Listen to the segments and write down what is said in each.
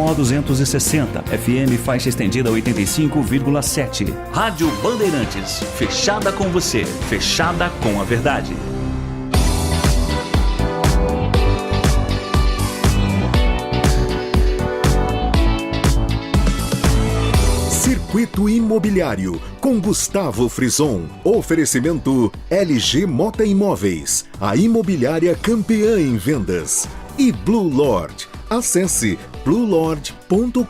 AM 260, FM faixa estendida 85,7. Rádio Bandeirantes, fechada com você, fechada com a verdade. Circuito Imobiliário, com Gustavo Frison. Oferecimento LG Mota Imóveis, a imobiliária campeã em vendas. E Blue Lord. Acesse bluelord.com.br.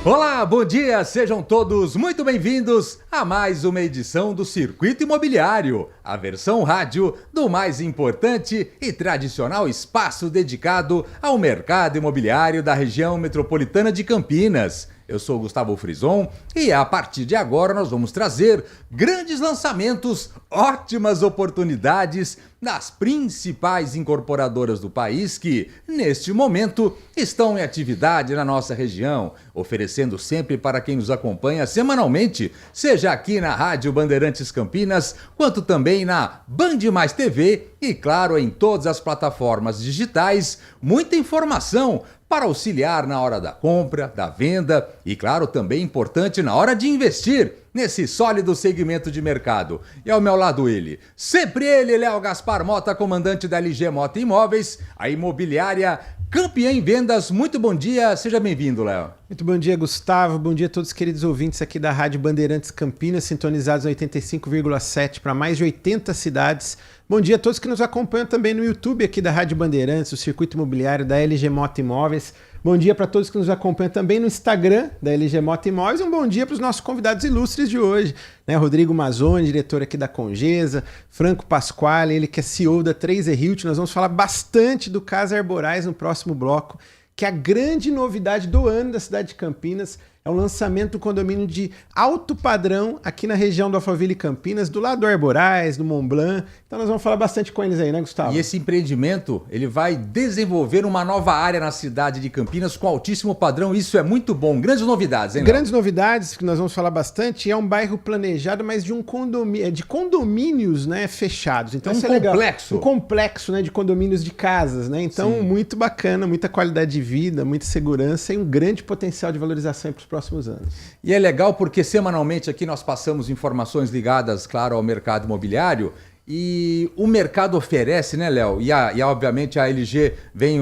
Olá, bom dia, sejam todos muito bem-vindos a mais uma edição do Circuito Imobiliário, a versão rádio do mais importante e tradicional espaço dedicado ao mercado imobiliário da região metropolitana de Campinas. Eu sou Gustavo Frison e a partir de agora nós vamos trazer grandes lançamentos, ótimas oportunidades das principais incorporadoras do país que, neste momento, estão em atividade na nossa região, oferecendo sempre para quem nos acompanha semanalmente, seja aqui na Rádio Bandeirantes Campinas, quanto também na Band Mais TV e, claro, em todas as plataformas digitais, muita informação para auxiliar na hora da compra, da venda e, claro, também importante na hora de investir nesse sólido segmento de mercado. E ao meu lado sempre ele, Léo Gaspar Mota, comandante da LG Mota Imóveis, a imobiliária campeã em vendas. Muito bom dia, seja bem-vindo, Léo. Muito bom dia, Gustavo. Bom dia a todos os queridos ouvintes aqui da Rádio Bandeirantes Campinas, sintonizados em 85,7 para mais de 80 cidades. Bom dia a todos que nos acompanham também no YouTube aqui da Rádio Bandeirantes, o Circuito Imobiliário da LG Mota Imóveis. Bom dia para todos que nos acompanham também no Instagram da LG Mota Imóveis. Um bom dia para os nossos convidados ilustres de hoje, né? Rodrigo Mazzoni, diretor aqui da Congesa, Franco Pasquale, ele que é CEO da 3E Realty. Nós vamos falar bastante do Casa Arborais no próximo bloco, que é a grande novidade do ano da cidade de Campinas. É o lançamento do condomínio de alto padrão aqui na região do Alphaville Campinas, do lado do Arborais, do Mont Blanc. Então nós vamos falar bastante com eles aí, né, Gustavo? E esse empreendimento, ele vai desenvolver uma nova área na cidade de Campinas com altíssimo padrão. Isso é muito bom. Grandes novidades, hein, Léo? Grandes novidades que nós vamos falar bastante. É um bairro planejado, mas de de condomínios, né, fechados. Então isso é legal. Complexo. Um complexo, né, de condomínios de casas, né? Então Sim. Muito bacana, muita qualidade de vida, muita segurança e um grande potencial de valorização para os próximos anos. E é legal porque semanalmente aqui nós passamos informações ligadas, claro, ao mercado imobiliário. E o mercado oferece, né, Léo? E obviamente a LG vem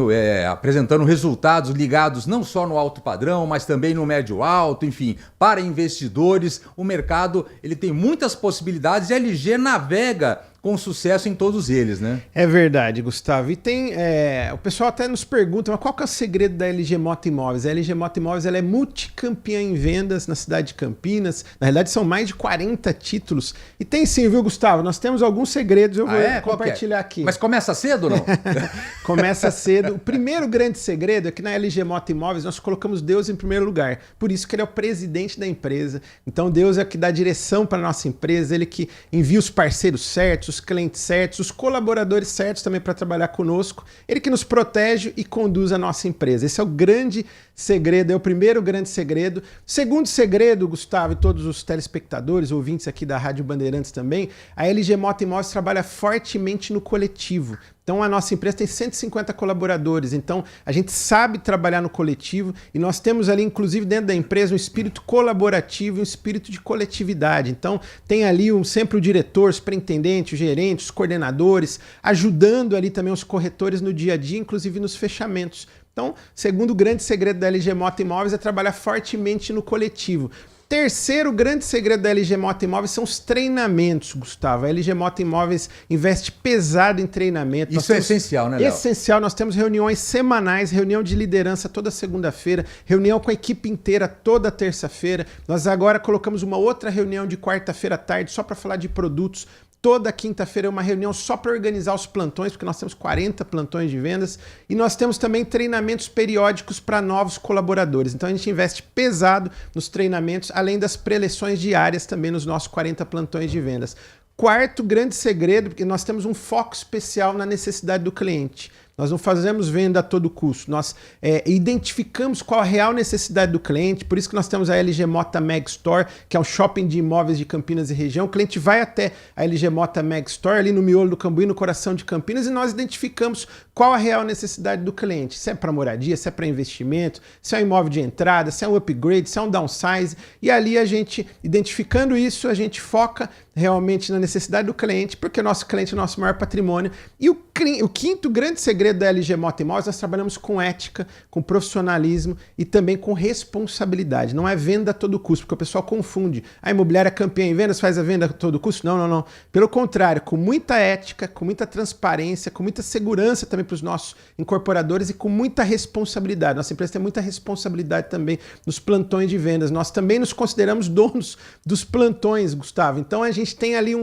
apresentando resultados ligados não só no alto padrão, mas também no médio alto, enfim, para investidores. O mercado ele tem muitas possibilidades e a LG navega com sucesso em todos eles, né? É verdade, Gustavo. E tem, o pessoal até nos pergunta, mas qual que é o segredo da LG Mota Imóveis? A LG Mota Imóveis ela é multicampeã em vendas na cidade de Campinas. Na realidade, são mais de 40 títulos. E tem sim, viu, Gustavo? Nós temos alguns segredos, eu vou compartilhar aqui. Mas começa cedo ou não? Começa cedo. O primeiro grande segredo é que na LG Mota Imóveis nós colocamos Deus em primeiro lugar. Por isso que ele é o presidente da empresa. Então Deus é que dá direção para a nossa empresa, ele que envia os parceiros certos, os clientes certos, os colaboradores certos também para trabalhar conosco. Ele que nos protege e conduz a nossa empresa. Esse é o grande segredo, é o primeiro grande segredo. Segundo segredo, Gustavo e todos os telespectadores, ouvintes aqui da Rádio Bandeirantes também, a LG Mota Imóveis trabalha fortemente no coletivo. Então a nossa empresa tem 150 colaboradores, então a gente sabe trabalhar no coletivo e nós temos ali, inclusive dentro da empresa, um espírito colaborativo, um espírito de coletividade. Então tem ali sempre o diretor, o superintendente, o gerente, os coordenadores, ajudando ali também os corretores no dia a dia, inclusive nos fechamentos. Então, segundo grande segredo da LG Mota Imóveis é trabalhar fortemente no coletivo. Terceiro grande segredo da LG Mota Imóveis são os treinamentos, Gustavo. A LG Mota Imóveis investe pesado em treinamento. Isso é essencial, né, Léo? Essencial. Nós temos reuniões semanais, reunião de liderança toda segunda-feira, reunião com a equipe inteira toda terça-feira. Nós agora colocamos uma outra reunião de quarta-feira à tarde só para falar de produtos. Toda quinta-feira é uma reunião só para organizar os plantões, porque nós temos 40 plantões de vendas e nós temos também treinamentos periódicos para novos colaboradores. Então a gente investe pesado nos treinamentos, além das preleções diárias também nos nossos 40 plantões de vendas. Quarto grande segredo, porque nós temos um foco especial na necessidade do cliente. Nós não fazemos venda a todo custo. Nós identificamos qual a real necessidade do cliente, por isso que nós temos a LG Mota Mag Store, que é um shopping de imóveis de Campinas e região. O cliente vai até a LG Mota Mag Store, ali no miolo do Cambuí, no coração de Campinas, e nós identificamos qual a real necessidade do cliente. Se é para moradia, se é para investimento, se é um imóvel de entrada, se é um upgrade, se é um downsize. E ali a gente, identificando isso, a gente foca realmente na necessidade do cliente, porque o nosso cliente é o nosso maior patrimônio. E o quinto grande segredo da LG Mota Imóveis, nós trabalhamos com ética, com profissionalismo e também com responsabilidade. Não é venda a todo custo, porque o pessoal confunde. A imobiliária campeã em vendas faz a venda a todo custo? Não. Pelo contrário, com muita ética, com muita transparência, com muita segurança também para os nossos incorporadores e com muita responsabilidade. Nossa empresa tem muita responsabilidade também nos plantões de vendas. Nós também nos consideramos donos dos plantões, Gustavo. Então a gente tem ali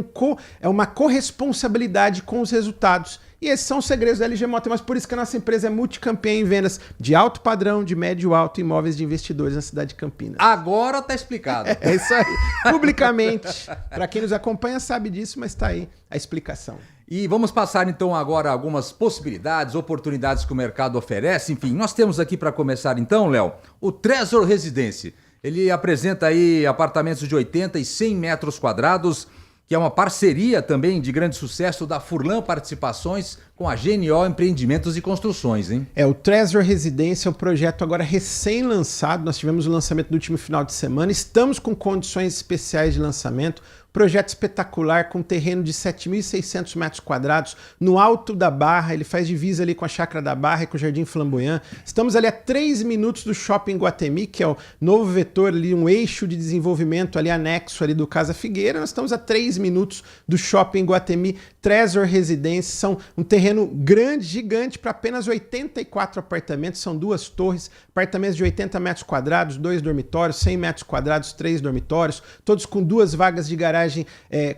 uma corresponsabilidade com os resultados. E esses são os segredos da LG Mota, mas por isso que a nossa empresa é multicampeã em vendas de alto padrão, de médio alto, imóveis de investidores na cidade de Campinas. Agora tá explicado. É isso aí. Publicamente. Para quem nos acompanha sabe disso, mas tá aí a explicação. E vamos passar então agora algumas possibilidades, oportunidades que o mercado oferece. Enfim, nós temos aqui para começar então, Léo, o Trezor Residência. Ele apresenta aí apartamentos de 80 e 100 metros quadrados, que é uma parceria também de grande sucesso da Furlan Participações com a GNO Empreendimentos e Construções, hein? O Trezor Residência é um projeto agora recém-lançado, nós tivemos o lançamento no último final de semana, estamos com condições especiais de lançamento, projeto espetacular com terreno de 7.600 metros quadrados no alto da Barra, ele faz divisa ali com a Chácara da Barra e com o Jardim Flamboyant. Estamos ali a 3 minutos do Shopping Guatemi, que é o novo vetor ali, um eixo de desenvolvimento ali anexo ali do Casa Figueira. Nós estamos a 3 minutos do Shopping Guatemi. Trezor Residência, são um terreno grande, gigante, para apenas 84 apartamentos, são 2 torres, apartamentos de 80 metros quadrados, 2 dormitórios, 100 metros quadrados, 3 dormitórios, todos com 2 vagas de garagem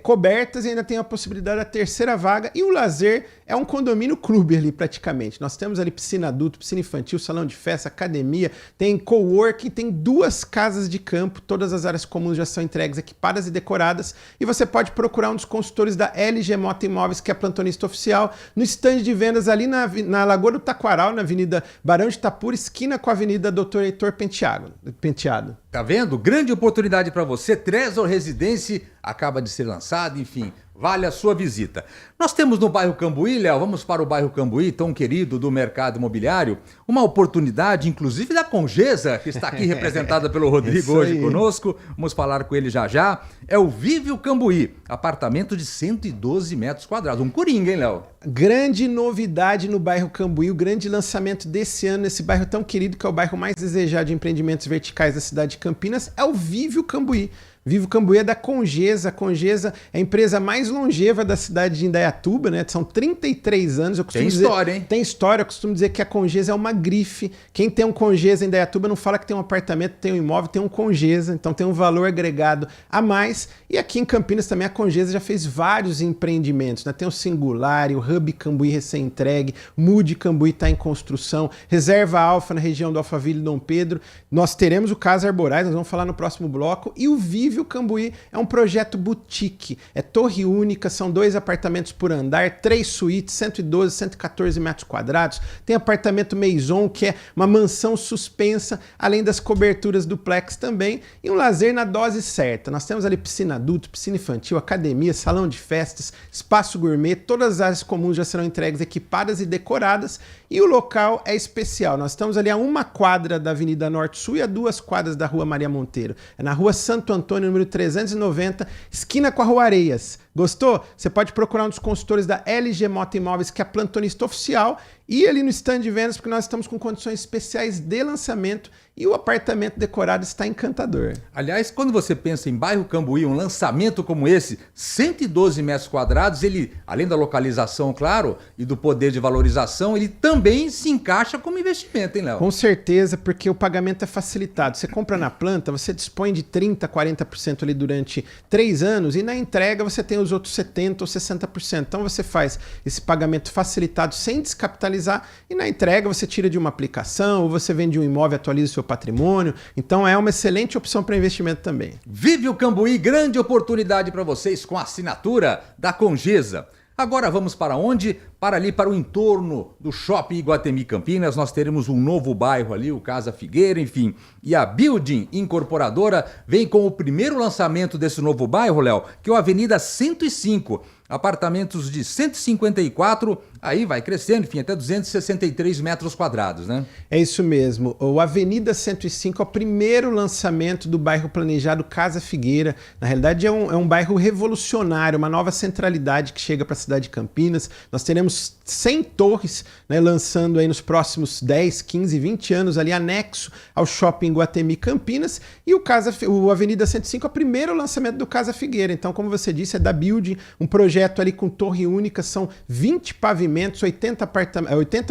cobertas, e ainda tem a possibilidade da terceira vaga, e o lazer é um condomínio clube ali praticamente. Nós temos ali piscina adulto, piscina infantil, salão de festa, academia, tem coworking, tem 2 casas de campo, todas as áreas comuns já são entregues, equipadas e decoradas, e você pode procurar um dos consultores da LG Mota Imóveis, que é plantonista oficial, no stand de vendas ali na Lagoa do Taquaral, na Avenida Barão de Itapura, esquina com a Avenida Doutor Heitor Penteado. Tá vendo? Grande oportunidade para você. Trezor Residência acaba de ser lançado, enfim, vale a sua visita. Nós temos no bairro Cambuí, Léo, vamos para o bairro Cambuí, tão querido do mercado imobiliário, uma oportunidade, inclusive da Congesa, que está aqui representada pelo Rodrigo hoje conosco, vamos falar com ele já. É o Vívio Cambuí, apartamento de 112 metros quadrados, um coringa, hein, Léo? Grande novidade no bairro Cambuí, o grande lançamento desse ano, nesse bairro tão querido, que é o bairro mais desejado de empreendimentos verticais da cidade de Campinas, é o Vívio Cambuí. Vívio Cambuí é da Congesa. A Congesa é a empresa mais longeva da cidade de Indaiatuba, né? São 33 anos. Tem história, hein? Tem história. Eu costumo dizer que a Congesa é uma grife. Quem tem um Congesa em Indaiatuba não fala que tem um apartamento, tem um imóvel, tem um Congesa. Então tem um valor agregado a mais. E aqui em Campinas também a Congesa já fez vários empreendimentos, né? Tem o Singular, o Hub Cambuí recém-entregue, Mood Cambuí está em construção, Reserva Alfa na região do Alphaville e Dom Pedro. Nós teremos o Casa Arborais, nós vamos falar no próximo bloco. E o Vívio Cambuí é um projeto boutique, é torre única, são 2 apartamentos por andar, 3 suítes, 112, 114 metros quadrados, tem apartamento Maison, que é uma mansão suspensa, além das coberturas duplex também, e um lazer na dose certa. Nós temos ali piscina adulto, piscina infantil, academia, salão de festas, espaço gourmet, todas as áreas comuns já serão entregues, equipadas e decoradas, e o local é especial. Nós estamos ali a 1 quadra da Avenida Norte-Sul e a 2 quadras da Rua Maria Monteiro. É na Rua Santo Antônio, número 390, esquina com a Rua Areias. Gostou? Você pode procurar um dos consultores da LG Mota Imóveis, que é a plantonista oficial, e ali no stand de vendas, porque nós estamos com condições especiais de lançamento e o apartamento decorado está encantador. Aliás, quando você pensa em bairro Cambuí, um lançamento como esse, 112 metros quadrados, ele, além da localização, claro, e do poder de valorização, ele também se encaixa como investimento, hein, Léo? Com certeza, porque o pagamento é facilitado. Você compra na planta, você dispõe de 30%, 40% ali durante 3 anos e na entrega você tem os outros 70% ou 60%. Então você faz esse pagamento facilitado sem descapitalizar e na entrega você tira de uma aplicação ou você vende um imóvel e atualiza o seu patrimônio. Então é uma excelente opção para investimento também. Vívio Cambuí, grande oportunidade para vocês com a assinatura da Congesa. Agora vamos para onde? para o entorno do Shopping Iguatemi Campinas. Nós teremos um novo bairro ali, o Casa Figueira, enfim. E a Building Incorporadora vem com o primeiro lançamento desse novo bairro, Léo, que é a Avenida 105. Apartamentos de 154, aí vai crescendo, enfim, até 263 metros quadrados, né? É isso mesmo. O Avenida 105 é o primeiro lançamento do bairro planejado Casa Figueira. Na realidade, é um bairro revolucionário, uma nova centralidade que chega para a cidade de Campinas. Nós teremos 100 torres, né, lançando aí nos próximos 10, 15, 20 anos, ali anexo ao Shopping Iguatemi Campinas. E o Avenida 105 é o primeiro lançamento do Casa Figueira. Então, como você disse, é da Building, um projeto ali com torre única, são 20 pavimentos, 80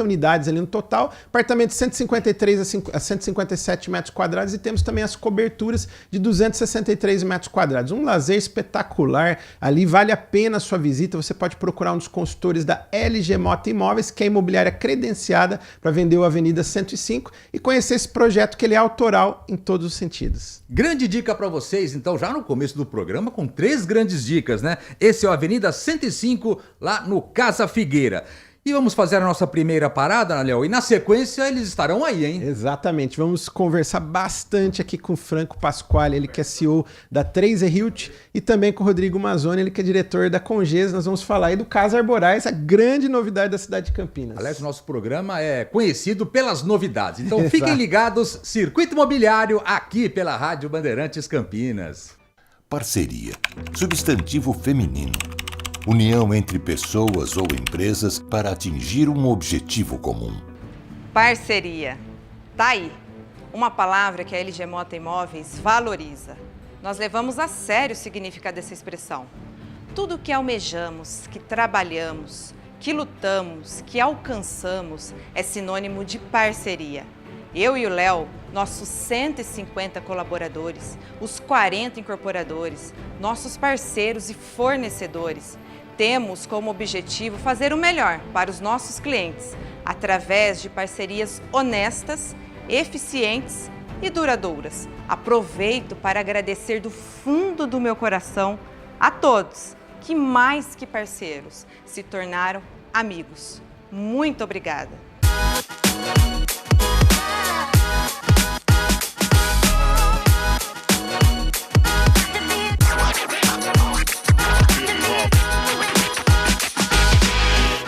unidades ali no total, apartamentos de 153 a 157 metros quadrados e temos também as coberturas de 263 metros quadrados. Um lazer espetacular ali, vale a pena a sua visita, você pode procurar um dos consultores da LG Mota Imóveis, que é a imobiliária credenciada para vender o Avenida 105 e conhecer esse projeto que ele é autoral em todos os sentidos. Grande dica para vocês, então, já no começo do programa, com 3 grandes dicas, né? Esse é o Avenida 105, lá no Casa Figueira. E vamos fazer a nossa primeira parada, Léo, e na sequência eles estarão aí, hein? Exatamente, vamos conversar bastante aqui com o Franco Pasquale, ele que é CEO da Trazer Hilt, e também com o Rodrigo Mazzoni, ele que é diretor da Congesa. Nós vamos falar aí do Casa Arborais, a grande novidade da cidade de Campinas. Aliás, o nosso programa é conhecido pelas novidades, então fiquem ligados, Circuito Imobiliário, aqui pela Rádio Bandeirantes Campinas. Parceria, substantivo feminino. União entre pessoas ou empresas para atingir um objetivo comum. Parceria. Tá aí. Uma palavra que a LG Mota Imóveis valoriza. Nós levamos a sério o significado dessa expressão. Tudo que almejamos, que trabalhamos, que lutamos, que alcançamos é sinônimo de parceria. Eu e o Léo, nossos 150 colaboradores, os 40 incorporadores, nossos parceiros e fornecedores, temos como objetivo fazer o melhor para os nossos clientes, através de parcerias honestas, eficientes e duradouras. Aproveito para agradecer do fundo do meu coração a todos que, mais que parceiros, se tornaram amigos. Muito obrigada!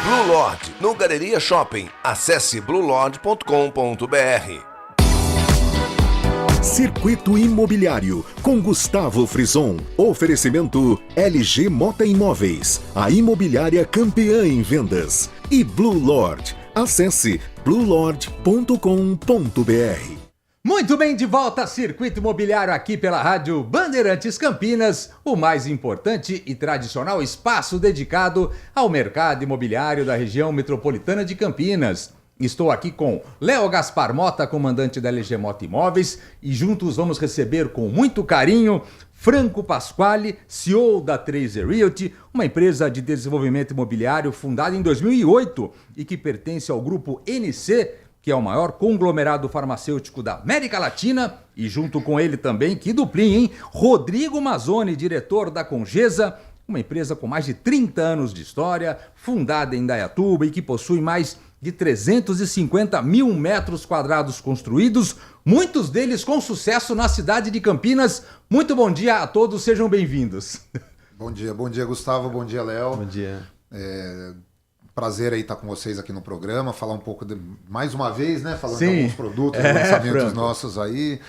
Blue Lord, no Galeria Shopping. Acesse bluelord.com.br. Circuito Imobiliário, com Gustavo Frison. Oferecimento LG Mota Imóveis, a imobiliária campeã em vendas. E Blue Lord. Acesse bluelord.com.br. Muito bem, de volta a Circuito Imobiliário aqui pela Rádio Bandeirantes Campinas, o mais importante e tradicional espaço dedicado ao mercado imobiliário da região metropolitana de Campinas. Estou aqui com Léo Gaspar Mota, comandante da LG Mota Imóveis, e juntos vamos receber com muito carinho Franco Pasquale, CEO da Trazer Hilt, uma empresa de desenvolvimento imobiliário fundada em 2008 e que pertence ao grupo NC, que é o maior conglomerado farmacêutico da América Latina, e junto com ele também, que duplinha, hein? Rodrigo Mazzoni, diretor da Congesa, uma empresa com mais de 30 anos de história, fundada em Indaiatuba e que possui mais de 350 mil metros quadrados construídos, muitos deles com sucesso na cidade de Campinas. Muito bom dia a todos, sejam bem-vindos. Bom dia Gustavo, bom dia Léo. Bom dia. Prazer aí estar com vocês aqui no programa, falar um pouco, mais uma vez, né? Falando Sim. de alguns produtos, lançamentos Franco. nossos aí,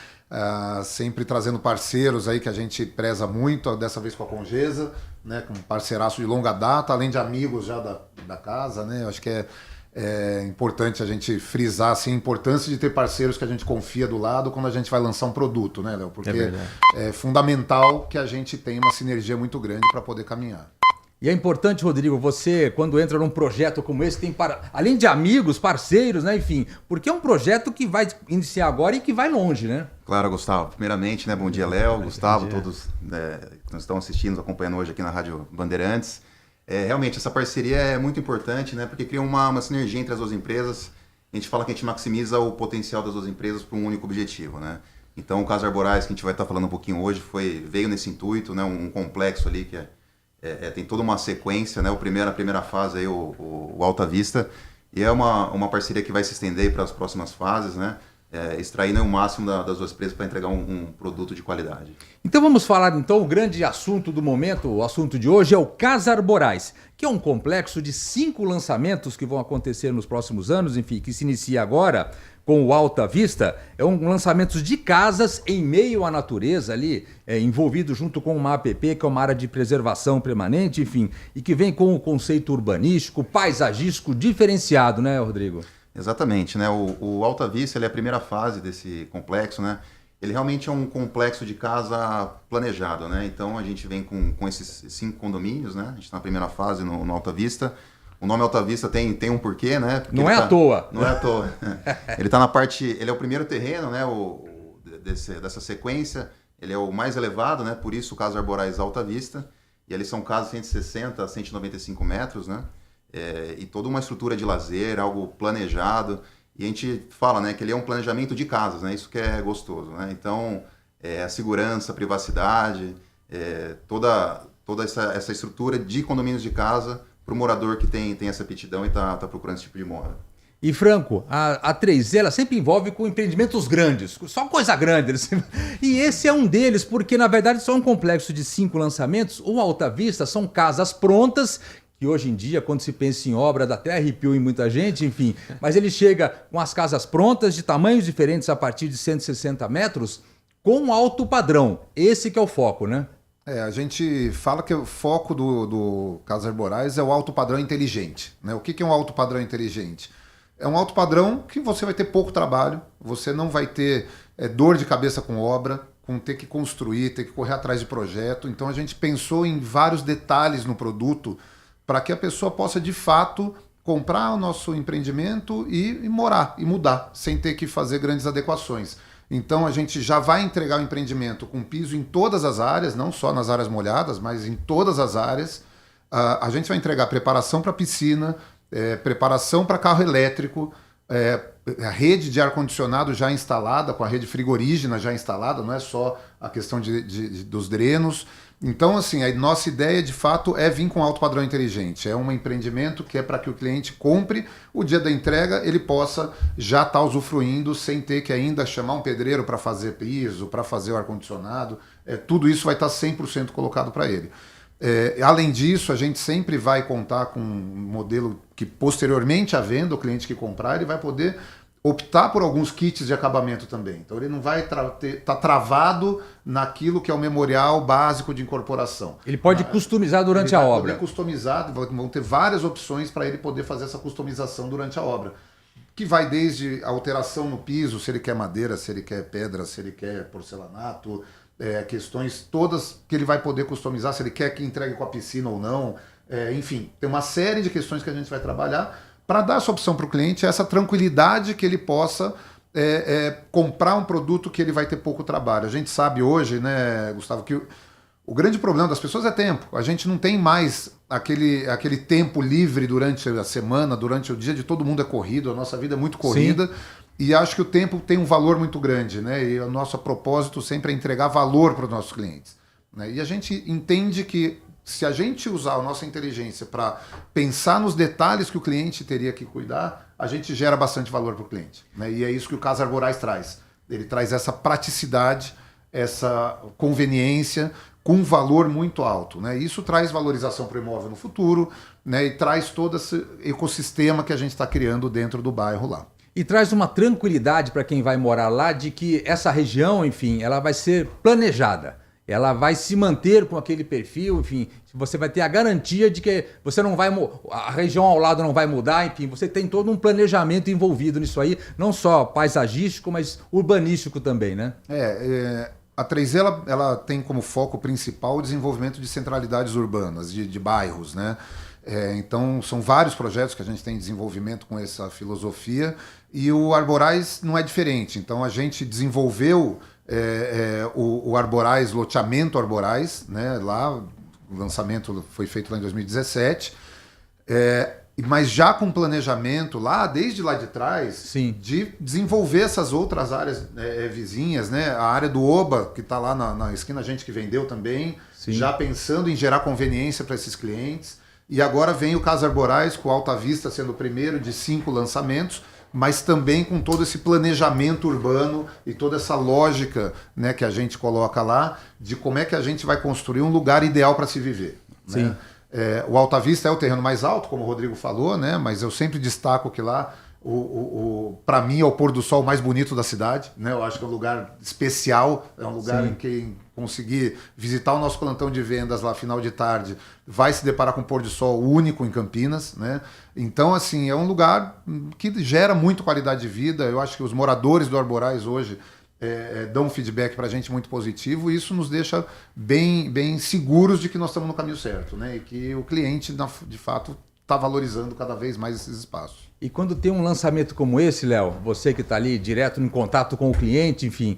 sempre trazendo parceiros aí que a gente preza muito, dessa vez com a Congesa, né? Com um parceiraço de longa data, além de amigos já da casa, né? Eu acho que é importante a gente frisar assim, a importância de ter parceiros que a gente confia do lado quando a gente vai lançar um produto, né, Léo? Porque é fundamental que a gente tenha uma sinergia muito grande para poder caminhar. E é importante, Rodrigo, você, quando entra num projeto como esse, tem além de amigos, parceiros, né, enfim, porque é um projeto que vai iniciar agora e que vai longe, né? Claro, Gustavo. Primeiramente, né, bom dia, Léo, Gustavo, todos que nos estão assistindo, nos acompanhando hoje aqui na Rádio Bandeirantes. Realmente, essa parceria é muito importante, né, porque cria uma sinergia entre as duas empresas. A gente fala que a gente maximiza o potencial das duas empresas para um único objetivo, né? Então, o Casa Arborais, que a gente vai estar falando um pouquinho hoje, veio nesse intuito, né, um complexo ali que tem toda uma sequência, né? A primeira fase aí, o Alta Vista, e é uma parceria que vai se estender para as próximas fases, né? Extraindo o máximo das duas empresas para entregar um produto de qualidade. Então vamos falar o grande assunto do momento, o assunto de hoje é o Casa Arborais, que é um complexo de 5 lançamentos que vão acontecer nos próximos anos, enfim, que se inicia agora com o Alta Vista. É um lançamento de casas em meio à natureza ali, envolvido junto com uma APP, que é uma área de preservação permanente, enfim, e que vem com um conceito urbanístico, paisagístico diferenciado, né, Rodrigo? Exatamente, né? O Alta Vista ele é a primeira fase desse complexo, né? Ele realmente é um complexo de casa planejado, né? Então a gente vem com esses 5 condomínios, né? A gente está na primeira fase no Alta Vista. O nome Alta Vista tem um porquê, né? Porque não é à toa. Não é à toa. Ele tá na parte, ele é o primeiro terreno, né? Dessa sequência, ele é o mais elevado, né? Por isso o Casa Arborais Alta Vista. E ali são casas 160 a 195 metros, né? E toda uma estrutura de lazer, algo planejado. E a gente fala, né, que ele é um planejamento de casas, né? Isso que é gostoso, né? Então, a segurança, a privacidade, toda essa estrutura de condomínios de casa para o morador que tem essa aptidão e tá procurando esse tipo de mora. E Franco, a 3Z ela sempre envolve com empreendimentos grandes, só coisa grande. E esse é um deles, porque na verdade só um complexo de 5 lançamentos. O Alta Vista são casas prontas, que hoje em dia, quando se pensa em obra, dá até arrepio em muita gente, enfim. Mas ele chega com as casas prontas, de tamanhos diferentes a partir de 160 metros, com alto padrão. Esse que é o foco, né? A gente fala que o foco do Casa Arborais é o alto padrão inteligente, né? O que é um alto padrão inteligente? É um alto padrão que você vai ter pouco trabalho, você não vai ter dor de cabeça com obra, com ter que construir, ter que correr atrás de projeto. Então a gente pensou em vários detalhes no produto para que a pessoa possa, de fato, comprar o nosso empreendimento e morar, e mudar, sem ter que fazer grandes adequações. Então, a gente já vai entregar o empreendimento com piso em todas as áreas, não só nas áreas molhadas, mas em todas as áreas. A gente vai entregar preparação para piscina, preparação para carro elétrico, a rede de ar-condicionado já instalada, com a rede frigorígena já instalada, não é só a questão dos drenos. Então, assim, a nossa ideia, de fato, é vir com alto padrão inteligente. É um empreendimento que é para que o cliente compre, o dia da entrega ele possa já estar usufruindo sem ter que ainda chamar um pedreiro para fazer piso, para fazer o ar-condicionado. Tudo isso vai estar 100% colocado para ele. Além disso, a gente sempre vai contar com um modelo que, posteriormente à venda, o cliente que comprar, ele vai poder optar por alguns kits de acabamento também. Então ele não vai estar travado naquilo que é o memorial básico de incorporação. Ele pode customizar durante a obra. Ele vai poder customizar, vão ter várias opções para ele poder fazer essa customização durante a obra. Que vai desde a alteração no piso, se ele quer madeira, se ele quer pedra, se ele quer porcelanato, questões todas que ele vai poder customizar, se ele quer que entregue com a piscina ou não. Enfim, tem uma série de questões que a gente vai trabalhar para dar essa opção para o cliente, essa tranquilidade que ele possa comprar um produto que ele vai ter pouco trabalho. A gente sabe hoje, né, Gustavo, que o grande problema das pessoas é tempo. A gente não tem mais aquele tempo livre durante a semana, durante o dia, de todo mundo é corrido, a nossa vida é muito corrida. Sim. E acho que o tempo tem um valor muito grande, né? E o nosso propósito sempre é entregar valor para os nossos clientes, né? E a gente entende que se a gente usar a nossa inteligência para pensar nos detalhes que o cliente teria que cuidar, a gente gera bastante valor para o cliente, né? E é isso que o Casa Arborais traz. Ele traz essa praticidade, essa conveniência com um valor muito alto, né? Isso traz valorização para o imóvel no futuro, né? E traz todo esse ecossistema que a gente está criando dentro do bairro lá. E traz uma tranquilidade para quem vai morar lá de que essa região, enfim, ela vai ser planejada. Ela vai se manter com aquele perfil, enfim, você vai ter a garantia de que você não vai, a região ao lado não vai mudar, enfim, você tem todo um planejamento envolvido nisso aí, não só paisagístico, mas urbanístico também, né? A 3Z ela tem como foco principal o desenvolvimento de centralidades urbanas, de bairros, né? Então, são vários projetos que a gente tem em desenvolvimento com essa filosofia e o Arborais não é diferente. Então, a gente desenvolveu o Arborais, loteamento Arborais, né? Lá, o lançamento foi feito lá em 2017. mas já com planejamento lá, desde lá de trás, Sim. de desenvolver essas outras áreas vizinhas, né? A área do Oba, que está lá na esquina, a gente que vendeu também, Sim. já pensando em gerar conveniência para esses clientes. E agora vem o Casa Arborais, com Alta Vista sendo o primeiro de 5 lançamentos, mas também com todo esse planejamento urbano e toda essa lógica, né, que a gente coloca lá, de como é que a gente vai construir um lugar ideal para se viver. Sim. Né? O Alta Vista é o terreno mais alto, como o Rodrigo falou, né? Mas eu sempre destaco que lá, para mim, é o pôr do sol mais bonito da cidade. Né? Eu acho que é um lugar especial, é um lugar em que conseguir visitar o nosso plantão de vendas lá final de tarde, vai se deparar com um pôr do sol único em Campinas. Né? Então, assim, é um lugar que gera muito qualidade de vida. Eu acho que os moradores do Arborais hoje dão um feedback para a gente muito positivo, e isso nos deixa bem seguros de que nós estamos no caminho certo, né? E que o cliente, de fato, está valorizando cada vez mais esses espaços. E quando tem um lançamento como esse, Léo, você que está ali direto em contato com o cliente, enfim,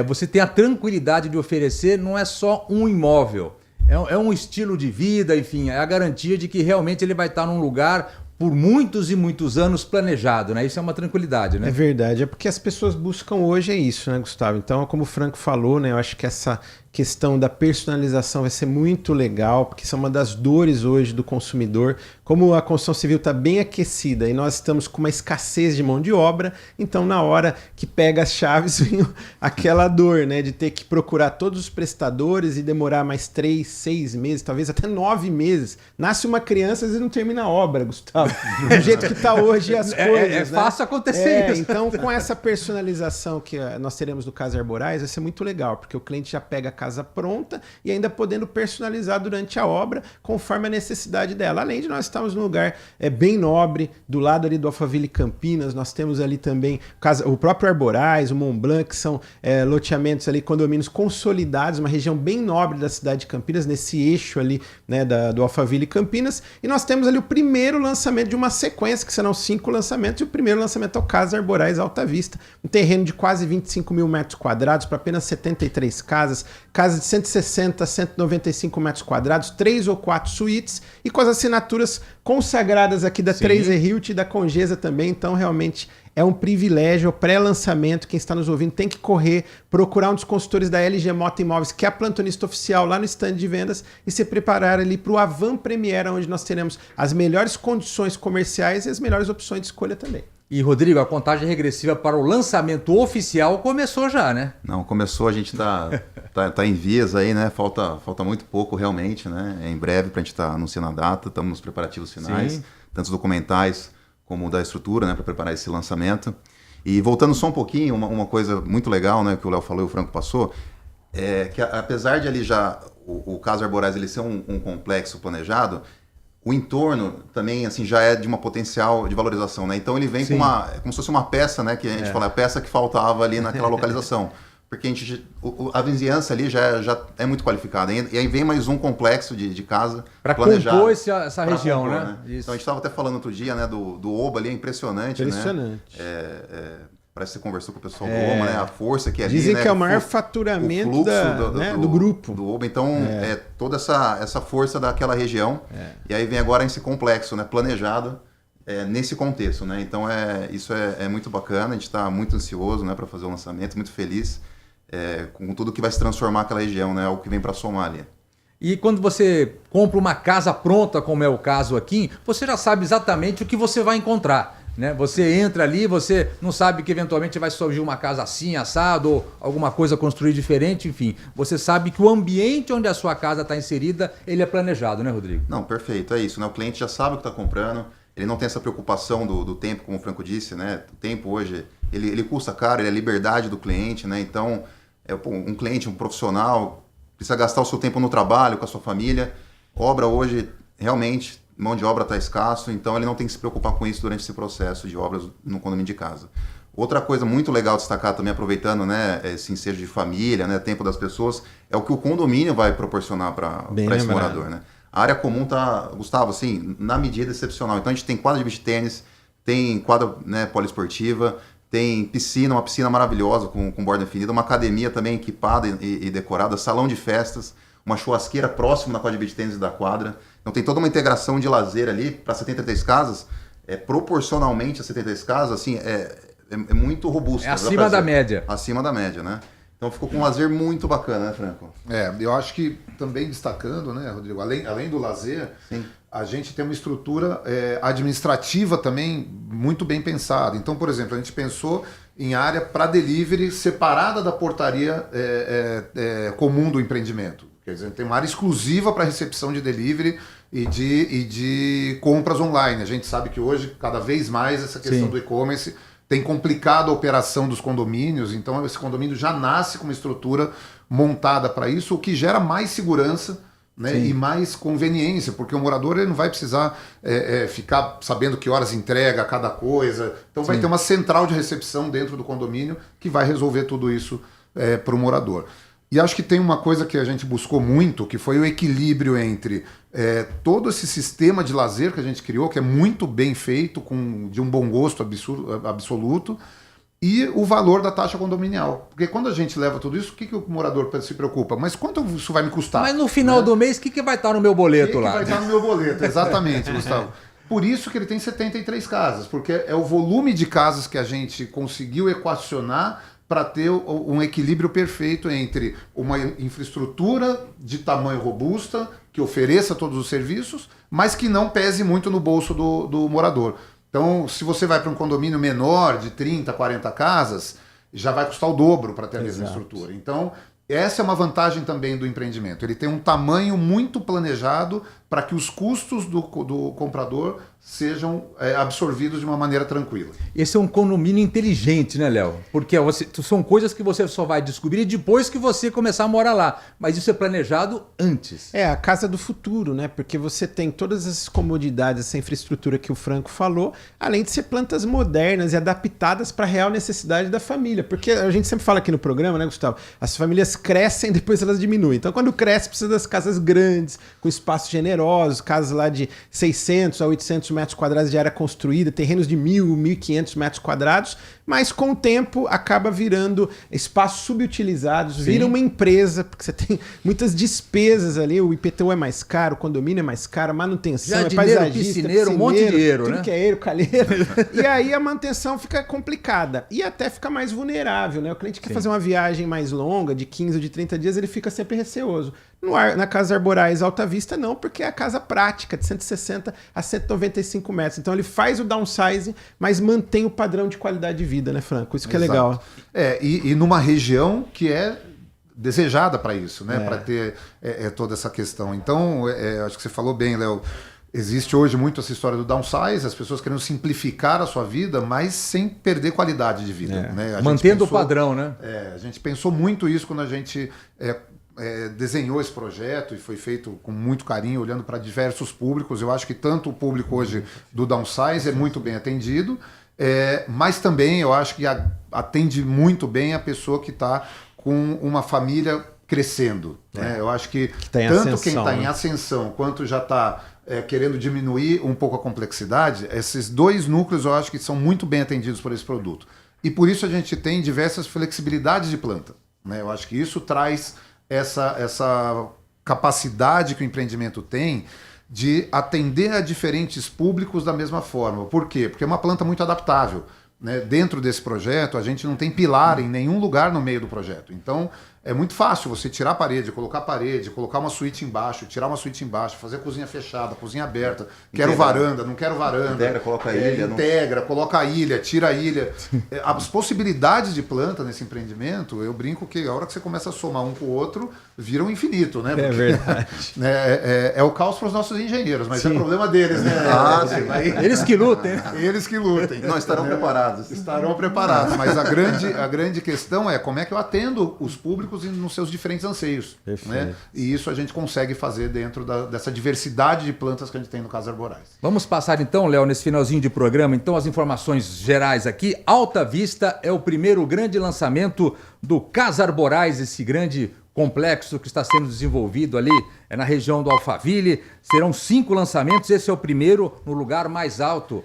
você tem a tranquilidade de oferecer, não é só um imóvel, é um estilo de vida, enfim, é a garantia de que realmente ele vai estar num lugar por muitos e muitos anos planejado, né? Isso é uma tranquilidade, né? É verdade, é porque as pessoas buscam hoje isso, né, Gustavo? Então, como o Franco falou, né, eu acho que essa questão da personalização vai ser muito legal, porque isso é uma das dores hoje do consumidor. Como a construção civil está bem aquecida e nós estamos com uma escassez de mão de obra, então na hora que pega as chaves vem aquela dor, né, de ter que procurar todos os prestadores e demorar mais 3, 6 meses, talvez até 9 meses. Nasce uma criança, às vezes não termina a obra, Gustavo. Do jeito que está hoje as coisas. É fácil acontecer isso. Então, com essa personalização que nós teremos do Casa Arborais, vai ser muito legal, porque o cliente já pega a casa pronta e ainda podendo personalizar durante a obra conforme a necessidade dela. Além de nós estarmos num lugar bem nobre, do lado ali do Alphaville Campinas, nós temos ali também o próprio Arborais, o Mont Blanc, que são loteamentos ali, condomínios consolidados, uma região bem nobre da cidade de Campinas, nesse eixo ali, né, do Alphaville Campinas. E nós temos ali o primeiro lançamento de uma sequência, que serão 5 lançamentos, e o primeiro lançamento é o Casa Arborais Alta Vista, um terreno de quase 25 mil metros quadrados para apenas 73 casas, casas de 160 a 195 metros quadrados, 3 ou 4 suítes, e com as assinaturas consagradas aqui da Trazer Hilt e da Congesa também. Então, realmente, é um privilégio, o pré-lançamento. Quem está nos ouvindo tem que correr, procurar um dos consultores da LG Mota Imóveis, que é a plantonista oficial lá no stand de vendas, e se preparar ali para o Avant Premiere, onde nós teremos as melhores condições comerciais e as melhores opções de escolha também. E, Rodrigo, a contagem regressiva para o lançamento oficial começou já, né? Não, começou, a gente tá em vias aí, né? Falta muito pouco realmente, né? Em breve para a gente estar anunciando a data, estamos nos preparativos finais, tanto os documentais como da estrutura, né? Para preparar esse lançamento. E voltando só um pouquinho, uma coisa muito legal, né? Que o Léo falou e o Franco passou, que apesar de ali já o Casa Arborais ele ser um complexo planejado, o entorno também assim já é de uma potencial de valorização, né? Então ele vem com como se fosse uma peça, né? Que a gente fala, a peça que faltava ali naquela localização, porque a vizinhança ali já é muito qualificada. E aí vem mais um complexo de casa para compor essa região, compor, né? Então a gente estava até falando outro dia, né? Do Oba ali, é impressionante, né? Parece que você conversou com o pessoal do Oba, né? A força que é ali, dizem né? que é o maior faturamento do grupo. Do Oba, então toda essa força daquela região. E aí vem agora esse complexo, né? Planejado nesse contexto, né? Então isso é muito bacana, a gente está muito ansioso, né? Para fazer o lançamento, muito feliz com tudo que vai se transformar aquela região, né? Algo que vem para somar ali. E quando você compra uma casa pronta, como é o caso aqui, você já sabe exatamente o que você vai encontrar. Né? Você entra ali, você não sabe que eventualmente vai surgir uma casa assim, assado, ou alguma coisa construir diferente, enfim. Você sabe que o ambiente onde a sua casa está inserida, ele é planejado, né, Rodrigo? Não, perfeito, é isso, né? O cliente já sabe o que está comprando, ele não tem essa preocupação do tempo, como o Franco disse, né? O tempo hoje, ele custa caro, ele é a liberdade do cliente, né? Então, um cliente, um profissional, precisa gastar o seu tempo no trabalho, com a sua família. Obra hoje, realmente, mão de obra está escasso, então ele não tem que se preocupar com isso durante esse processo de obras no condomínio de casa. Outra coisa muito legal de destacar também, aproveitando, né, esse ensejo de família, né, tempo das pessoas, é o que o condomínio vai proporcionar para esse morador. Né? A área comum está, Gustavo, assim, na medida excepcional. Então a gente tem quadra de beach tênis, tem quadra, né, poliesportiva, tem piscina, uma piscina maravilhosa com borda infinita, uma academia também equipada e decorada, salão de festas, uma churrasqueira próximo da quadra de beach tennis e da quadra. Então tem toda uma integração de lazer ali para 73 casas, proporcionalmente a 73 casas, assim, é muito robusto. É acima da média. Acima da média, né? Então ficou com um lazer muito bacana, né, Franco? Eu acho que também destacando, né, Rodrigo, além do lazer, sim, a gente tem uma estrutura administrativa também muito bem pensada. Então, por exemplo, a gente pensou em área para delivery separada da portaria comum do empreendimento. Quer dizer, tem uma área exclusiva para recepção de delivery e de compras online. A gente sabe que hoje, cada vez mais, essa questão do e-commerce tem complicado a operação dos condomínios, então esse condomínio já nasce com uma estrutura montada para isso, o que gera mais segurança, né, e mais conveniência, porque o morador ele não vai precisar ficar sabendo que horas entrega cada coisa. Então vai ter uma central de recepção dentro do condomínio que vai resolver tudo isso para o morador. E acho que tem uma coisa que a gente buscou muito, que foi o equilíbrio entre todo esse sistema de lazer que a gente criou, que é muito bem feito, de um bom gosto absoluto, e o valor da taxa condominial. Porque quando a gente leva tudo isso, o que o morador se preocupa? Mas quanto isso vai me custar? Mas no final do mês, o que vai estar no meu boleto lá? Vai estar no meu boleto, exatamente, Gustavo. Por isso que ele tem 73 casas, porque é o volume de casas que a gente conseguiu equacionar para ter um equilíbrio perfeito entre uma infraestrutura de tamanho robusta, que ofereça todos os serviços, mas que não pese muito no bolso do morador. Então, se você vai para um condomínio menor, de 30, 40 casas, já vai custar o dobro para ter a mesma estrutura. Então, essa é uma vantagem também do empreendimento. Ele tem um tamanho muito planejado para que os custos do comprador sejam absorvidos de uma maneira tranquila. Esse é um condomínio inteligente, né, Léo? Porque são coisas que você só vai descobrir depois que você começar a morar lá. Mas isso é planejado antes. É a casa do futuro, né? Porque você tem todas essas comodidades, essa infraestrutura que o Franco falou, além de ser plantas modernas e adaptadas para a real necessidade da família. Porque a gente sempre fala aqui no programa, né, Gustavo? As famílias crescem, depois elas diminuem. Então, quando cresce, precisa das casas grandes, com espaços generosos, casas lá de 600 a 800 metros quadrados de área construída, terrenos de 1.000, 1.500 metros quadrados, mas com o tempo acaba virando espaços subutilizados, vira uma empresa, porque você tem muitas despesas ali, o IPTU é mais caro, o condomínio é mais caro, a manutenção é paisagista, piscineiro, um monte de dinheiro, tudo né? que é calheiro. E aí a manutenção fica complicada e até fica mais vulnerável, né? O cliente quer fazer uma viagem mais longa, de 15 ou de 30 dias, ele fica sempre receoso. Na Casa Arborais Alta Vista não, porque é a casa prática, de 160 a 195 metros. Então ele faz o downsizing, mas mantém o padrão de qualidade de vida, né, Franco? Isso que é legal. E numa região que é desejada para isso, né? Para ter toda essa questão. Então, acho que você falou bem, Léo. Existe hoje muito essa história do downsize, as pessoas querendo simplificar a sua vida, mas sem perder qualidade de vida. Né? Mantendo o padrão, né? A gente pensou muito isso quando a gente desenhou esse projeto e foi feito com muito carinho, olhando para diversos públicos. Eu acho que tanto o público hoje do downsize é muito bem atendido, mas também eu acho que atende muito bem a pessoa que está com uma família crescendo. Né? Eu acho que tanto quem está em ascensão quanto já está querendo diminuir um pouco a complexidade, esses dois núcleos eu acho que são muito bem atendidos por esse produto. E por isso a gente tem diversas flexibilidades de planta. Né? Eu acho que isso traz essa capacidade que o empreendimento tem de atender a diferentes públicos da mesma forma. Por quê? Porque é uma planta muito adaptável. Né? Dentro desse projeto, a gente não tem pilar em nenhum lugar no meio do projeto. Então, é muito fácil você tirar a parede, colocar uma suíte embaixo, tirar uma suíte embaixo, fazer cozinha fechada, cozinha aberta, quero varanda, não quero varanda. Integra, coloca a ilha. Coloca a ilha, tira a ilha. As possibilidades de planta nesse empreendimento, eu brinco que a hora que você começa a somar um com o outro, vira um infinito, né? Porque, é verdade. É o caos para os nossos engenheiros, mas é problema deles, né? Eles que lutem. Eles que lutem. Não estarão preparados. Estarão preparados, mas a grande questão é como é que eu atendo os públicos nos seus diferentes anseios. Né? E isso a gente consegue fazer dentro dessa diversidade de plantas que a gente tem no Casa Arborais. Vamos passar então, Léo, nesse finalzinho de programa, então as informações gerais aqui. Alta Vista é o primeiro grande lançamento do Casa Arborais, esse grande complexo que está sendo desenvolvido ali na região do Alphaville. Serão 5 lançamentos, esse é o primeiro no lugar mais alto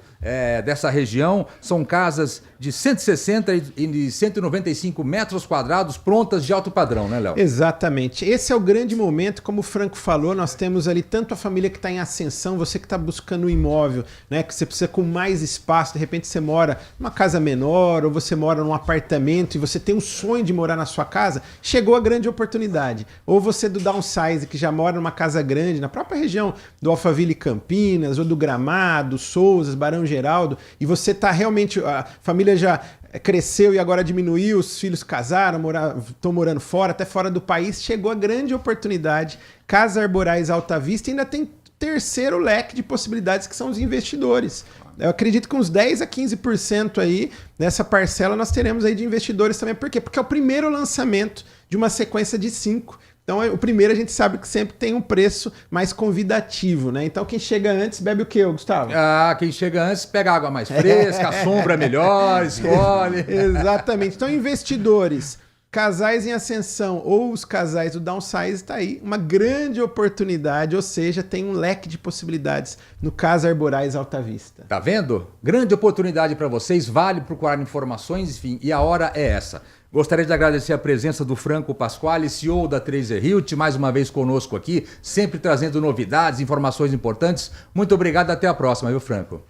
dessa região. São casas de 160 e 195 metros quadrados prontas de alto padrão, né, Léo? Exatamente. Esse é o grande momento, como o Franco falou, nós temos ali tanto a família que está em ascensão, você que está buscando um imóvel, né, que você precisa com mais espaço, de repente você mora numa casa menor ou você mora num apartamento e você tem um sonho de morar na sua casa, chegou a grande oportunidade. Ou você do downsize, que já mora numa casa grande, na própria região do Alphaville Campinas, ou do Gramado, Souzas, Barão Geraldo, e você está realmente, a família já cresceu e agora diminuiu, os filhos casaram, estão morando fora, até fora do país, chegou a grande oportunidade. Casa Arborais Alta Vista ainda tem terceiro leque de possibilidades, que são os investidores. Eu acredito que uns 10 a 15% aí nessa parcela nós teremos aí de investidores também. Por quê? Porque é o primeiro lançamento de uma sequência de 5. Então, o primeiro a gente sabe que sempre tem um preço mais convidativo, né? Então, quem chega antes bebe o quê, Gustavo? Quem chega antes pega água mais fresca, a sombra é melhor, escolhe. Exatamente. Então, investidores, casais em ascensão ou os casais do downsize, está aí uma grande oportunidade, ou seja, tem um leque de possibilidades no Casa Arborais Alta Vista. Tá vendo? Grande oportunidade para vocês, vale procurar informações, enfim, e a hora é essa. Gostaria de agradecer a presença do Franco Pasquale, CEO da Trazer Hilt, mais uma vez conosco aqui, sempre trazendo novidades, informações importantes. Muito obrigado, até a próxima, viu, Franco?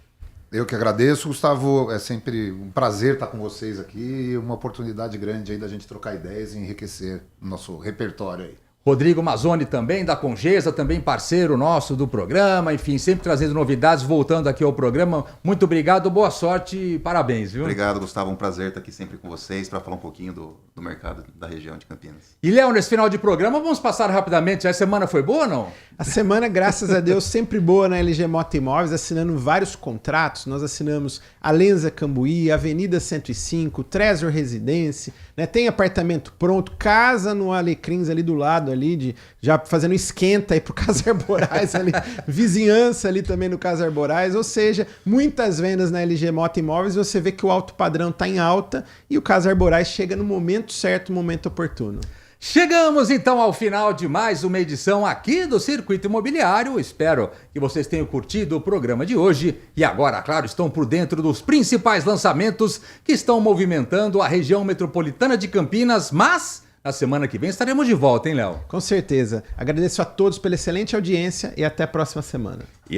Eu que agradeço, Gustavo, é sempre um prazer estar com vocês aqui e uma oportunidade grande aí da gente trocar ideias e enriquecer o nosso repertório aí. Rodrigo Mazzoni também, da Congesa, também parceiro nosso do programa, enfim, sempre trazendo novidades, voltando aqui ao programa. Muito obrigado, boa sorte e parabéns, viu? Obrigado, Gustavo, um prazer estar aqui sempre com vocês para falar um pouquinho do mercado da região de Campinas. E, Léo, nesse final de programa, vamos passar rapidamente, a semana foi boa ou não? A semana, graças a Deus, sempre boa na LG Moto Imóveis, assinando vários contratos. Nós assinamos a Lenza Cambuí, Avenida 105, Trezor Residência, né? Tem apartamento pronto, casa no Alecrins ali do lado, ali já fazendo esquenta aí pro Casa Arborais ali, vizinhança ali também no Casa Arborais, ou seja, muitas vendas na LG Moto Imóveis, você vê que o alto padrão tá em alta e o Casa Arborais chega no momento certo, no momento oportuno. Chegamos então ao final de mais uma edição aqui do Circuito Imobiliário. Espero que vocês tenham curtido o programa de hoje e agora, claro, estão por dentro dos principais lançamentos que estão movimentando a região metropolitana de Campinas, mas na semana que vem estaremos de volta, hein, Léo? Com certeza. Agradeço a todos pela excelente audiência e até a próxima semana. E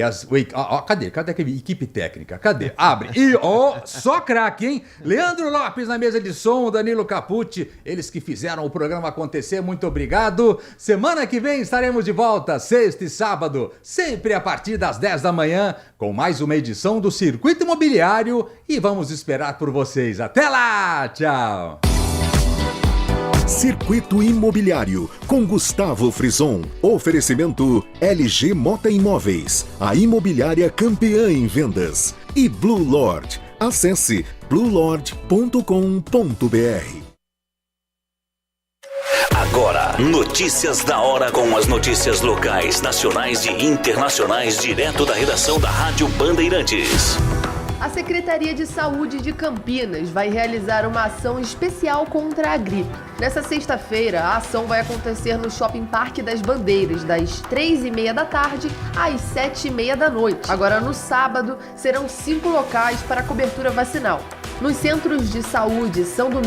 cadê a equipe técnica? Cadê? Abre. E só craque, hein? Leandro Lopes na mesa de som, Danilo Capucci, eles que fizeram o programa acontecer, muito obrigado. Semana que vem estaremos de volta, sexta e sábado, sempre a partir das 10 da manhã, com mais uma edição do Circuito Imobiliário e vamos esperar por vocês. Até lá! Tchau! Circuito Imobiliário, com Gustavo Frison. Oferecimento LG Mota Imóveis, a imobiliária campeã em vendas. E Blue Lord. Acesse bluelord.com.br. Agora, notícias da hora com as notícias locais, nacionais e internacionais, direto da redação da Rádio Bandeirantes. A Secretaria de Saúde de Campinas vai realizar uma ação especial contra a gripe. Nessa sexta-feira, a ação vai acontecer no Shopping Parque das Bandeiras, das 3h30 da tarde às 7h30 da noite. Agora, no sábado, serão 5 locais para cobertura vacinal. Nos centros de saúde São Domingos